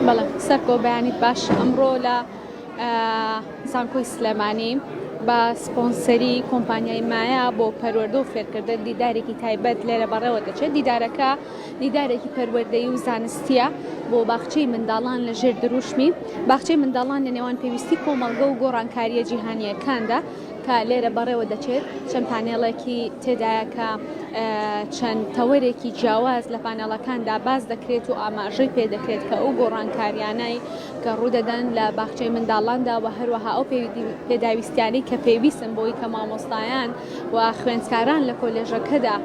بەڵێ سەرکۆ بەیانیت باش ئەمڕۆ لە زانکۆی سلێمانی بە سپۆنسەری کۆمپانیای مایە بۆ پەروەردە و فێرکردن دیدارێکی تایبەت لێرە بەڕێوە دەچێت. دیدارەکە دیدارێکی پەروەردەیی و زانستیە بۆ باخچەی منداڵان لە ژێر دروشمی. باخچەی منداڵان لە نێوان پێویستی کۆمەڵگە و گۆڕانکاریە جیهانیەکاندا کە لێرە بەڕێوە دەچێت. چەند پانێڵێکی تێدایە کە چەند تەوەرێکی جیاواز لە پانێڵەکاندا باز دەکرێت و ئاماژەی پێ دەکرێت کە ئەو گۆڕانکاریانەی کە ڕوودەدەن لە باخچەی منداڵاندا و هەروەها ئەو پێداویستیانەی کە پێویستن بۆی کە مامۆستایان و خوێندکاران لە کۆلێژەکەدا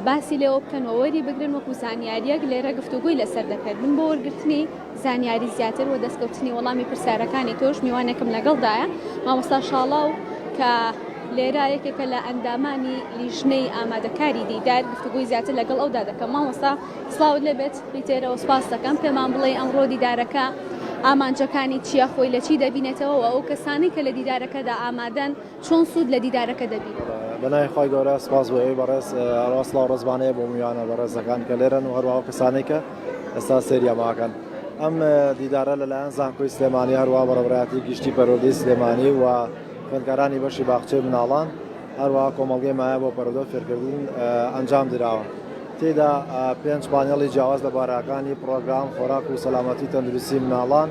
باسی لێەوە بکەن و وەری بگرن وەکو زانیاریەک لێرە گفتوگوی لەسەر دەکرێت. من بۆ وەرگرتنی زانیاری زیاتر و دەستکەوتنی وەڵامی پرسیارەکانی تۆش میوانێکم لەگەڵدایە مامۆستا شاڵاو کە لێرە یەکێکە لە ئەندامانی لیژنەی ئامادەکاری دیدار گفتوگوی زیاتر لەگەڵ ئەودا دەکەم. مامۆستا سڵاوت لێبێت پێیتێرەوە سپاس دەکەم. پێمان بڵێ ئەمڕۆ دیدارەکە ئامانجەکانی چیە، خۆی لە چی دەبینێتەوە و ئەو کەسانی کە لە دیدارەکەدا ئامادەن چۆن سوود لە دیدارەکە دەبین؟ بەنای خۆی گەورە سپاس بۆ ئەوی بەڕێز ڕاستڵا و ڕێزبانەیە بۆ میوانە بەڕێزەکان کە لێرەن و هەروەها کەسانێک کە ئێستا سێریەماکەن. ئەم دیدارە لەلایەن زانکۆی سلێمانی هەروەها بەڕێوەبەرایەتی گشتی پەروەردەی سلێمانی و خوێندکارانی بەشی باخچەی مناڵان هەروەها کۆمەڵگەی مایە بۆ پەروەردە و فێرکردن ئەنجام درراوە. تێدا 5 پانێڵی جیاواز لە بارەکانی پرۆگرام خۆراک و سەلامەتی تەندروستی مناڵان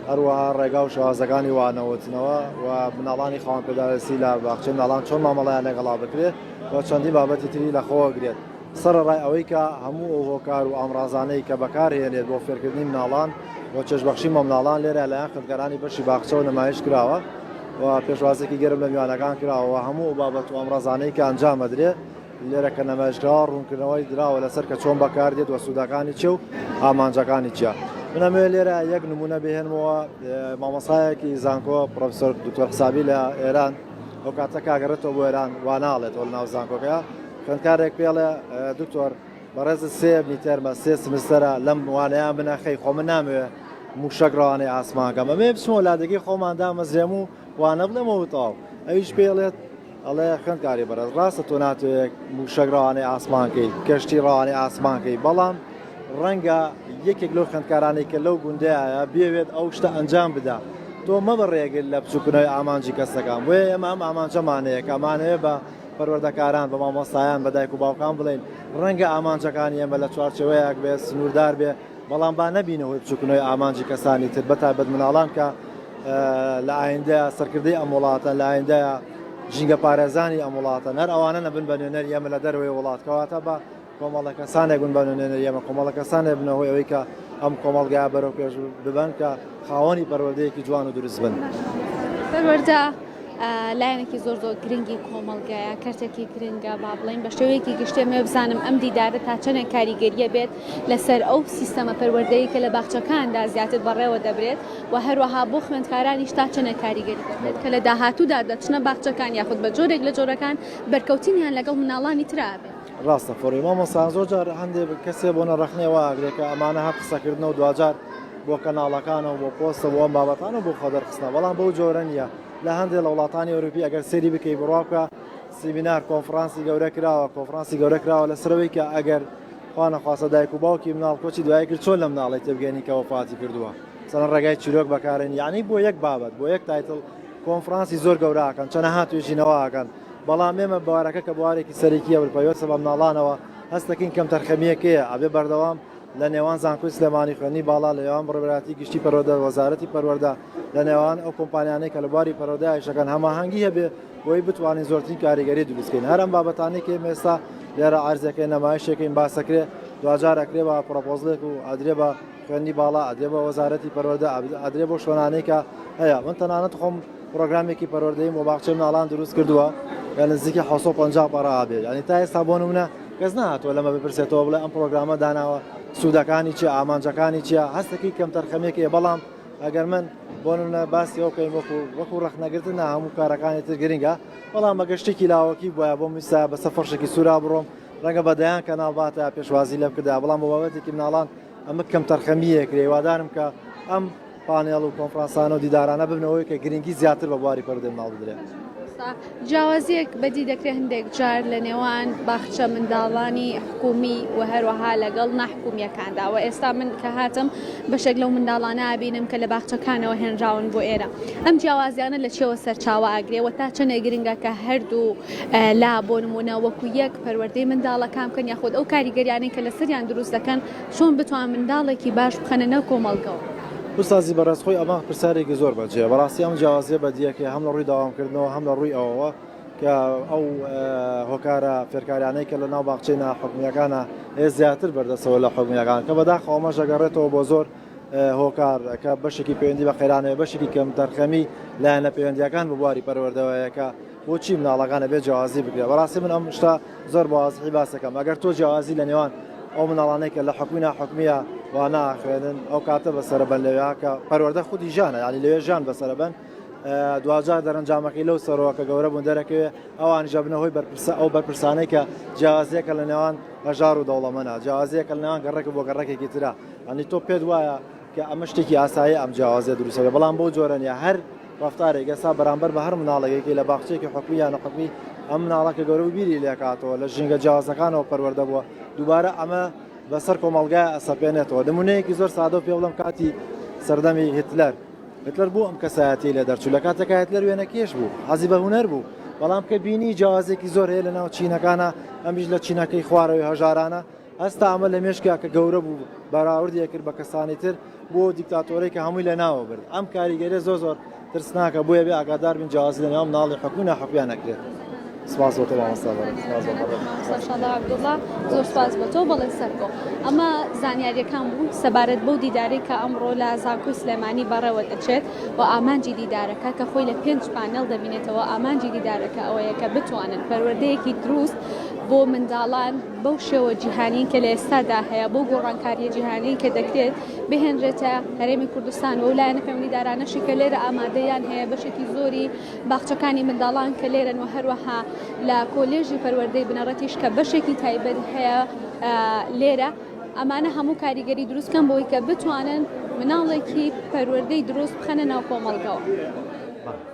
هەروەها ڕێگا و شێوازەکانی وانەوتنەوە و مناڵانی خاوەن پێداویستی لە باخچەی مناڵان چۆن مامەڵەیان لەگەڵا بکرێت و چەندی بابەتی تری لەخۆوەگرێت. سەرڕای ئەوەی کە هەموو ئەو هۆکار و ئامڕازانەی کە بەکارهێنێت بۆ فێرکردنی مناڵان بۆ چێژبەخشی مامناڵان لێرە لایەن خوێندکارانی بەشی باخچەوە نمایش کراوە و پێشوازێکی گەرم لە میوانەکان کراوە. هەموو بابەت و ئەمڕازانەی کە ئەنجام ئەدرێت لێرە کە نەمایشکراوە ڕوونکردنەوەی دراوە لەسەر کە چۆن بەکاردێت وە سوودەکانی چێ و ئامانجەکانی چیە. منەمێ لێرە یەک نمونە بهێنمەوە مامۆسایەکی زانکۆ پرۆفسۆر دکتۆر حسابی لە ئێران ئەو کاتە کاگەڕێتەوە بۆ ئێران واناڵێتەوە لە ناو زانکۆکەیە خوێندکارێک پێڵێ دکتۆر بەڕێزت سێ نیتەرمە سێ سمستەرە لەم وانەیان بنەخەی خۆ من نامەوێ موشک ڕوانەی ئاسمانکەم ئەمێ بچمەوە لادەگەی خۆماندا مەزرێم و وانە بڵێمەوە تاو ئەویش پێڵێت ئەڵێ خوێندکاری بەڕێز ڕاستە تۆ ناتوێت موشک ڕوانەی ئاسمانکەی کەشتی ڕوانەی ئاسمانکەی بەڵام ڕەنگە یەکێک لەو خوێندکارانی کە لەو گوندەیە بێوێت ئەو شتە ئەنجام بدا تۆ مەبڕێگەر لە بچووکردنەوەی ئامانجی کەسەکان بۆیە ئێمە ئەم ئامانجەمانەیە کە ئەمانەیە بە پەروەردەکاران بە مامۆستایان بە دایک و باوکان بڵێن ڕەنگە ئامانجەکانی ئێمە لە چوارچێوەیەک بێ سنووردار بێ بەڵام با نەبینەوەی بچووکردنەوەی ئامانجی کەسانی تر بەتایبەت مناڵان کە لە ئایندەیە سەرکردەی ئەم وڵاتە لە ئایندەیە ژینگە پارێزانی ئەم وڵاتە نەر ئەوانە نەبن بە نوێنەری ئێمە لە دەروێ وڵاتکەواتە بە کۆمەڵە کەسانێک بن بە نوێنەری ئێمە کۆمەڵە کەسانێک بنەوەی ئەوەی کە ئەم کۆمەڵگا بەرەو پێش ببن کە خاوەنی پەروەردەیەکی جوان و دروست بن. پەروەردە لایەنێکی زۆر گرنگی کۆمەڵگایە کەرتێکی گرنگە با بڵین بە شێوەیەکی گشتێ مێ بزانم ئەم دیدارە تا چەندێک کاریگەریە بێت لەسەر ئەو سیستەمە پەروەردەیی کە لە باخچەکاندا زیاتر بەڕێوە دەبرێت و هەروەها بۆ خوێندکارانیش تا چەندێک کاریگەری دەبێت کە لە داهاتوودا دەچنە باخچەکان یاخود بە جۆرێک لە جۆرەکان بەرکەوتنیان لەگەڵ مناڵانی ترابێت. ڕاستە فۆری مامۆستان زۆر جار هەندێک کەسێ بۆ نەڕەخنەوە ئەگرێکە ئەمانە هەر قسەکردنەوە دوجار بۆ کەناڵەکانەوە بۆ پۆستە بۆ ئەم بابەتانە بۆ خۆدەرخستنە بەڵام بەو جۆرە نیە. لە هەندێک لە وڵاتانی ئەوروپی ئەگەر سێری بکەی بڕواکە سیمینار کۆنفرانسی گەورە کراوە کۆنفرانسی گەورە کراوە لەسەرەوەی کە ئەگەر خوا نەخواسە دایک و باوکی مناڵ کۆچی دوای کرد چۆن لە مناڵی تێبگەێنی کە وەفاتی کردووە چەند ڕێگای چیرۆک بەکارێن یعنی بۆ یەک بابەت بۆ یەک تایتڵ کۆنفرانسی زۆر گەوراکەن چەنەها توێژینەوەکەن بەڵام ئێمە بوارەکە کە بوارێکی سەرەکیە وپەیوەستە بە مناڵانەوە هەستەکەین کەم تەرخەمیەکەیە ئەبێ بەردەوام لە نێوان زانکۆی سلێمانی خوێنی باڵا لە نێوان بڕێوەبەراتی گشتی پەروەردە وەزارەتی پەروەردە لە نێوان ئەو کۆمپانیانەی کە لە بواری پەروەردەیەشەکەن هەماهەنگی هەبێ بۆی بتوانین زۆرترین کاریگەری دروستکەین. هەر ئەم بابەتانەی کە ئێستا لێرە عەرزەکەی نەمایشێکین باسەکرێ دوجار ئەکرێ بە پرۆپۆزلێک و ئەدرێ بە خوێنی باڵا ئەدرێ بە وەزارەتی پەروەردە ئەدرێ بۆ شوێنانەی کە هەیە. من تەنانەت خۆم پرۆگرامێکی پەروەردەی بۆ باخچەی مناڵان دروست کردووە کە نزیکی 750 پەڕا بێت یعنی تا ئێستا بۆ نمونە کەس نهاتوە لەمە بپرسێتەوە بڵێ ئەم پرۆگرامە داناوە سوودەکانی چیە ئامانجەکانی چیە هەستێکی کەم تەرخەمێکەیە بەڵام ئەگەر من بۆ نمونە باسی ئەو بکەین وەکو ڕەخنەگرتن هەموو کارەکانی تر گرنگە بەڵام بە گەشتێکی لاوەکی بۆیە بۆ میسا بە سەفەرشێکی سوورا بڕۆم ڕەنگە بەدەیان کەناڵباتە پێشوازی لەم کردا بەڵام بۆ بابەتێکی مناڵان ئەمە کەم تەرخەمیە کرێ وادارم کە ئەم پانێڵ و کۆنفرانسانە و دیدارانە ببنەوەی کە گرنگی زیاتر بە بواری پەروەردەی مناڵ بدرێت. جیاوازیەک بەدی دەکرێت هەندێک جار لە نێوان باخچە منداڵانی حکومی و هەروەها لەگەڵ نەحکومیەکاندا و ئێستا من کە هاتم بەشێک لەو منداڵانە بینم کە لە باخچەکانەوە هێنراون بۆ ئێرە ئەم جیاوازیانە لە چێوە سەرچاوە ئاگرێەوە تا چەنێ گرنگە کە هەردوو لا بۆ نمونە وەکو یەک پەروەردەی منداڵەکان بکەن یاخود ئەو کاریگەریانەی کە لە سەریان دروست دەکەن چۆن بتوان منداڵێکی باش بخەنە نەو کۆمەڵگەوە. وسازی بەڕێزخۆی ئەمە پرسیارێکی زۆر بەجێ بەڕاستی ئەم جیاوازیە بەدیەکە هەم لە ڕووی داوامکردنەوە هەم لە ڕووی ئەوەوە کە ئەو هۆکارە فێرکاریانەی کە لە ناو باخچەی ناحکومیەکانە زیاتر بەردەستەوە لە حکومیەکان کە بەداخەوە ئەمە ژەگەڕێتەوە بۆ زۆر هۆکار کە بەشێکی پەیوەندی بە خێرانەوە بەشێکی کەم تەرخەمی لایەنە پەیوەندیەکان ببواری پەروەردەوەیەکە بۆچی مناڵەکانە بێ جیاوازی بکرێت بەڕاستی من ئەم شتا زۆر بەوازحی باسەکەم ئەگەر تۆ جیاوازی لە نێوان ئەو مناڵانەی کە لە حکومی ناحکومیە وا ناخوێنن ئەو کاتە بەسەربەن لەوێ کە پەروەردە خودی ژانە یعنی لەوێ ژان بەسەربەن دوجار دەرەنجامەکەی لەو سەرەوە کە گەورە بوون دەرەکەوێ ئەوان ژەبنەوەی ئەو بەرپرسانەی کە جیاوازیەکە لە نێوان هەژار و دەوڵەمەنە جیاوازیەکە لە نێوان گەڕێک بۆ گەڕێکێکی ترا ئەنی تۆ پێت وایە کە ئەمە شتێکی ئاسایی ئەم جیاوازیە دروستەکە بەڵام بۆ جۆرەنیە هەر ڕفتارێک ئێستا بەرامبەر بە هەر مناڵێکی لە باخچەیەکی حکومی یان نەحکومی ئەم مناڵەکە گەورە و بیری لێکاتەوە لە ژینگە جیاوازەکانەوە پەروەردە بووە دووبارە ئەمە بەسەر کۆمەڵگای ئەسەپێنێتەوە نمونەیەکی زۆر سادە و پێ بڵم کاتی سەردەمی هیتلەر بوو ئەم کەسایەتی لە دەرچوو لە کاتێکە هیتلەر وێنەکێش بوو حەزی بە هونەر بوو بەڵام کە بینی جیاوازێکی زۆر هەیە لە ناو چینەکانە ئەمیش لە چینەکەی خوارەوەی هەژارانە هەستا ئەمە لە مێشکا کە گەورە بوو بەراوردی کرد بە کەسانی تر بۆ دیکتاتۆرێک کە هەمووی لە ناوە برد ئەم کاریگەریە زۆر ترسناکە بۆیە بێ ئاگادار بین جیاوازی لە نێوان مناڵی حکومی ناحکومیان نەکرێت. سپاس بۆ تۆ مامۆستا عەبدوڵڵا زۆر سپاس بۆ تۆ بەڵێ سەرکۆ ئەمە زانیاریەکان بوو سەبارەت بەو دیدارەی کە ئەمڕۆ لە زانکۆی سلێمانی بەڕێوە دەچێت و ئامانجی دیدارەکە کە خۆی لە 5 پانێڵ دەبینێتەوە ئامانجی دیدارەکە ئەوەیە کە بتوانن پەروەردەیەکی دروست بۆ منداڵان بەو شێوە جیهانی کە لە ئێستادا هەیە بۆ گۆڕانکاریە جیهانی کە دەکرێت بهێنرێتە هەرێمی کوردستان و لایەنە پەیوەندیدارانەشی کە لێرە ئامادەیان هەیە بەشێکی زۆری باخچەکانی منداڵان کە لێرەن و هەروەها لە کۆلێژی پەروەردەی بنەڕەتیش کە بەشێکی تایبەت هەیە لێرە ئەمانە هەموو کاریگەری دروستکەن بۆی کە بتوانن مناڵێکی پەروەردەی دروست بخەنە ناو کۆمەڵگەوە.